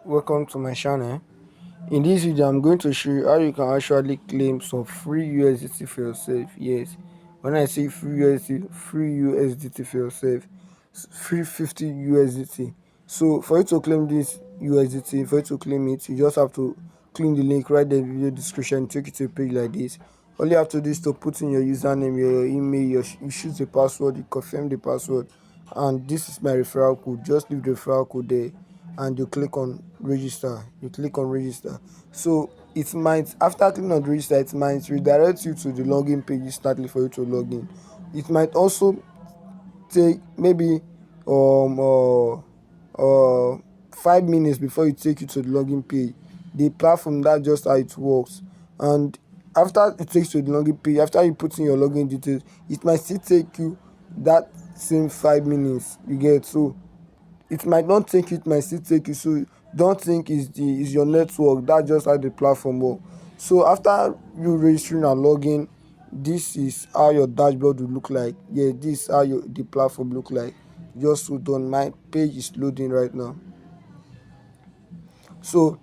Welcome to my channel. In this video I'm going to show you how you can actually claim some free USDT for yourself. Yes, when I say free USDT for yourself, free 50 USDT. So for you to claim this USDT, for you to claim it, you just have to click the link right there in the video description, take you to a page like this. All you have to do is to put in your username, your email, you choose the password, you confirm the password, and this is my referral code. Just leave the referral code there and you click on register. So it might, after clicking on register, it might redirect you to the login page instantly for you to log in. It might also take maybe uh, uh 5 minutes before it take you to the login page. The platform, that's just how it works. And after it takes you to the login page, after you put in your login details, it might still take you that same 5 minutes, you get. So it might not take you, it might still take you. So don't think it's your network. That's just how the platform works. So after you registering and login, this is how your dashboard will look like. Yeah, this is how the platform look like. Just hold on, my page is loading right now. So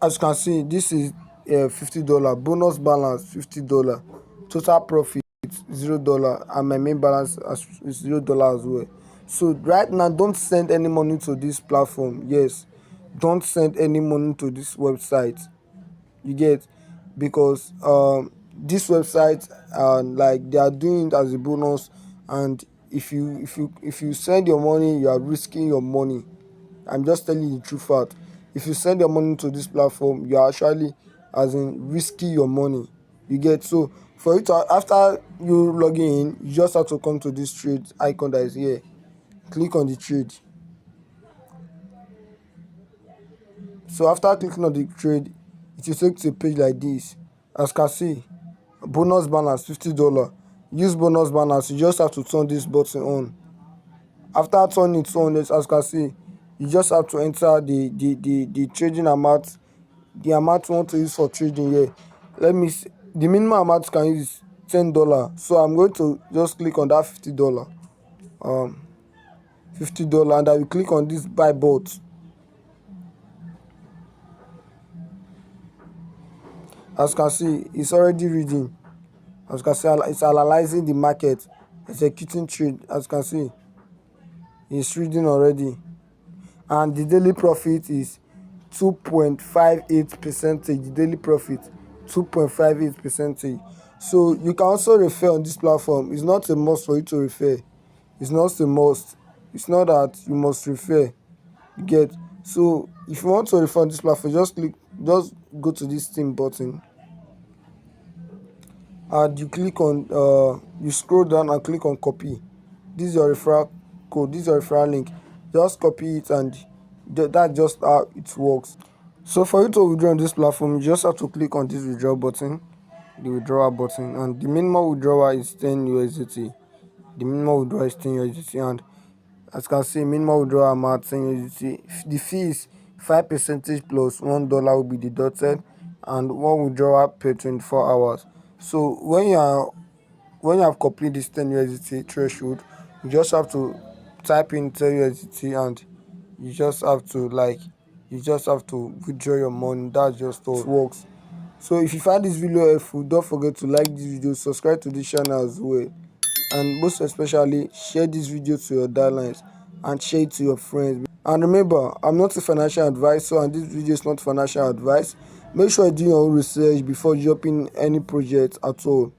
as you can see, this is $50 bonus balance, $50 total profit, $0, and my main balance is $0 as well. So right now, don't send any money to this platform. Yes, don't send any money to this website, you get, because this website, like, they are doing it as a bonus. And if you send your money, you are risking your money. I'm just telling you the true fact. If you send your money to this platform, you are actually, as in, risking your money, you get. So for you to, after you log in, you just have to come to this trade icon that is here, click on the trade. So after clicking on the trade, it will take to a page like this. As you can see, bonus balance $50. Use bonus balance, you just have to turn this button on. After turning it on, as you can see, you just have to enter the trading amount, the amount you want to use for trading here. Let me see. The minimum amount you can use is $10. So I'm going to just click on that $50, $50, and I will click on this buy bot. As you can see, it's already reading. As you can see, it's analyzing the market, executing trade. As you can see, it's reading already. And the daily profit is 2.58%. The daily profit 2.58%. So you can also refer on this platform. It's not a must for you to refer. It's not a must. It's not that you must refer, you get. So if you want to refer on this platform, just go to this team button, and you click on you scroll down and click on copy. This is your referral code, this is your referral link. Just copy it, and that's just how it works. So for you to withdraw on this platform, you just have to click on this withdraw button, the withdrawal button, and the minimum withdrawal is 10 USDT. The minimum withdrawal is 10 USDT, and as you can see, minimum withdrawal amount 10 USDT. The fee is 5% plus $1 will be deducted, and one withdrawal per 24 hours. So when you have completed this 10 USDT threshold, you just have to type in 10 USDT, and you just have to withdraw your money. That's just how it works. So if you find this video helpful, don't forget to like this video, subscribe to this channel as well, and most especially share this video to your darlings and share it to your friends. And remember, I'm not a financial advisor, and this video is not financial advice. Make sure you do your own research before jumping any project at all.